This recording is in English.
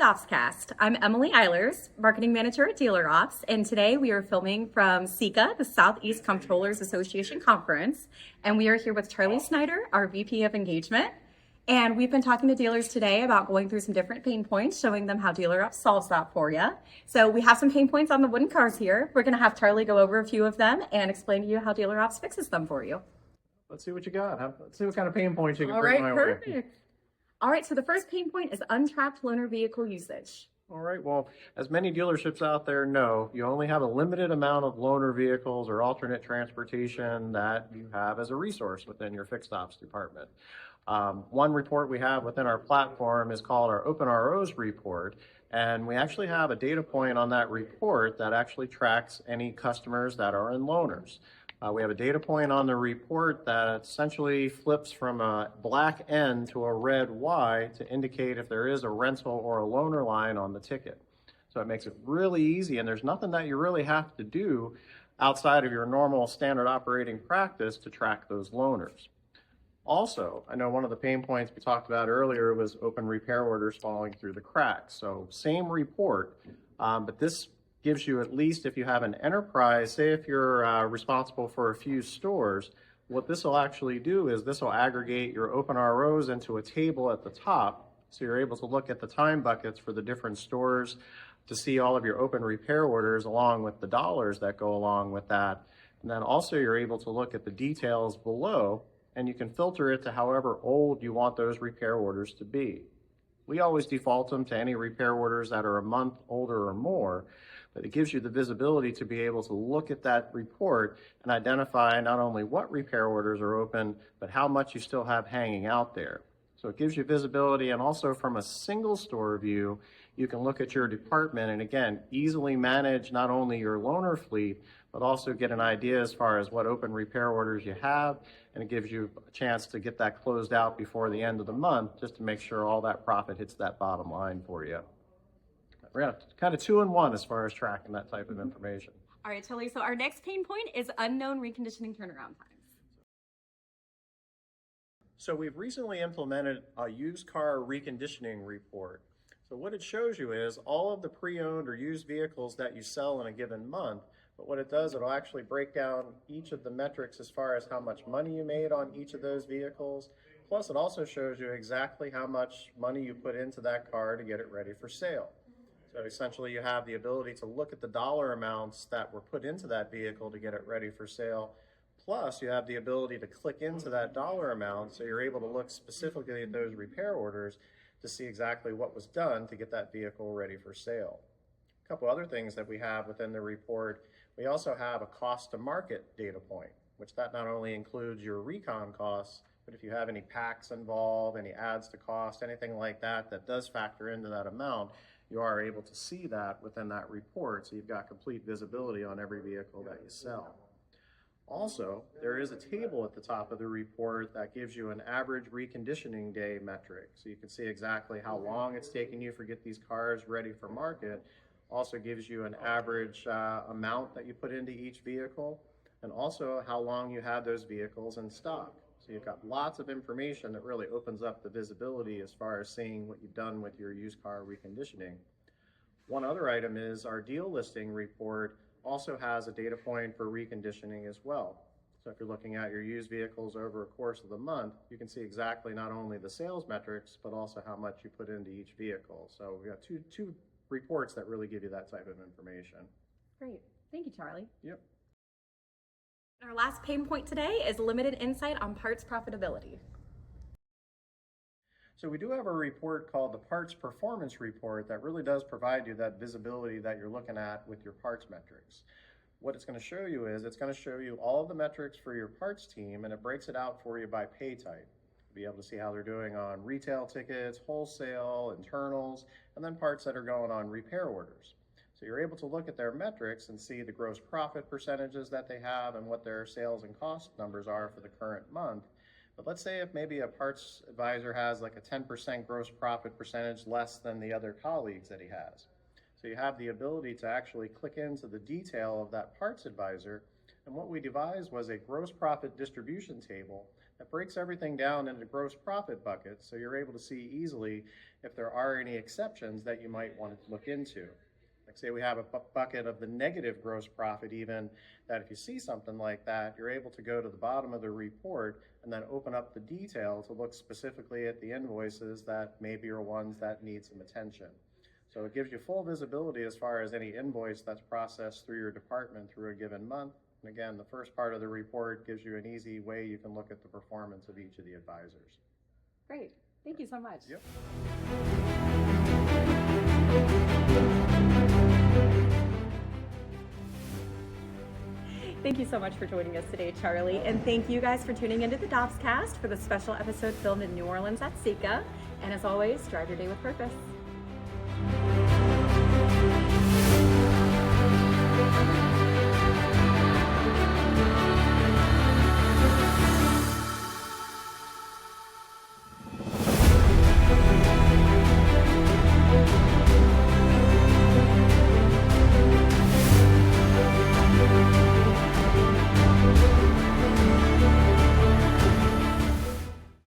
DOPScast. I'm Emily Eilers, Marketing Manager at DealerOps, and today we are filming from SECA, the Southeast Comptrollers Association Conference, and we are here with Charlie Snyder, our VP of Engagement, and we've been talking to dealers today about going through some different pain points, showing them how DealerOps solves that for you. So we have some pain points on the wooden cars here. We're going to have Charlie go over a few of them and explain to you how DealerOps fixes them for you. Let's see what you got. Let's see what kind of pain points you can All bring right, my way. perfect. All right, so the first pain point is untracked loaner vehicle usage. All right, well, as many dealerships out there know, you only have a limited amount of loaner vehicles or alternate transportation that you have as a resource within your fixed ops department. One report we have within our platform is called our Open ROs report, and we actually have a data point on that report that actually tracks any customers that are in loaners. We have a data point on the report that essentially flips from a black N to a red Y to indicate if there is a rental or a loaner line on the ticket. So it makes it really easy, and there's nothing that you really have to do outside of your normal standard operating practice to track those loaners. Also, I know one of the pain points we talked about earlier was open repair orders falling through the cracks. So same report, but this gives you, at least if you have an enterprise, say if you're responsible for a few stores, what this will actually do is this will aggregate your open ROs into a table at the top, so you're able to look at the time buckets for the different stores to see all of your open repair orders along with the dollars that go along with that. And then also you're able to look at the details below, and you can filter it to however old you want those repair orders to be. We always default them to any repair orders that are a month older or more, but it gives you the visibility to be able to look at that report and identify not only what repair orders are open, but how much you still have hanging out there. So it gives you visibility, and also from a single store view, you can look at your department and again, easily manage not only your loaner fleet, but also get an idea as far as what open repair orders you have, and it gives you a chance to get that closed out before the end of the month, just to make sure all that profit hits that bottom line for you. We're kind of 2-in-1 as far as tracking that type of information. All right, Charlie, so our next pain point is unknown reconditioning turnaround times. So we've recently implemented a used car reconditioning report. So what it shows you is all of the pre-owned or used vehicles that you sell in a given month, but what it does, it'll actually break down each of the metrics as far as how much money you made on each of those vehicles. Plus it also shows you exactly how much money you put into that car to get it ready for sale. So essentially you have the ability to look at the dollar amounts that were put into that vehicle to get it ready for sale. Plus you have the ability to click into that dollar amount, so you're able to look specifically at those repair orders to see exactly what was done to get that vehicle ready for sale. A couple other things that we have within the report, we also have a cost to market data point, which that not only includes your recon costs, but if you have any packs involved, any adds to cost, anything like that that does factor into that amount, you are able to see that within that report, so you've got complete visibility on every vehicle that you sell. Also, there is a table at the top of the report that gives you an average reconditioning day metric, so you can see exactly how long it's taking you to get these cars ready for market. Also gives you an average amount that you put into each vehicle, and also how long you have those vehicles in stock. So you've got lots of information that really opens up the visibility as far as seeing what you've done with your used car reconditioning. One other item is our deal listing report also has a data point for reconditioning as well. So if you're looking at your used vehicles over a course of the month, you can see exactly not only the sales metrics, but also how much you put into each vehicle. So we've got two reports that really give you that type of information. Great. Thank you, Charlie. Yep. Our last pain point today is limited insight on parts profitability. So we do have a report called the Parts Performance Report that really does provide you that visibility that you're looking at with your parts metrics. What it's going to show you is it's going to show you all of the metrics for your parts team, and it breaks it out for you by pay type. You'll be able to see how they're doing on retail tickets, wholesale, internals, and then parts that are going on repair orders. So you're able to look at their metrics and see the gross profit percentages that they have and what their sales and cost numbers are for the current month. But let's say if maybe a parts advisor has like a 10% gross profit percentage less than the other colleagues that he has. So you have the ability to actually click into the detail of that parts advisor And what we devised was a gross profit distribution table that breaks everything down into gross profit buckets so you're able to see easily if there are any exceptions that you might want to look into. Like say we have a bucket of the negative gross profit even, that if you see something like that, you're able to go to the bottom of the report and then open up the detail to look specifically at the invoices that maybe are ones that need some attention. So it gives you full visibility as far as any invoice that's processed through your department through a given month. And again, the first part of the report gives you an easy way you can look at the performance of each of the advisors. Great. Thank you so much. Yep. Thank you so much for joining us today, Charlie. And thank you guys for tuning into the DOPScast for the special episode filmed in New Orleans at SECA. And as always, drive your day with purpose.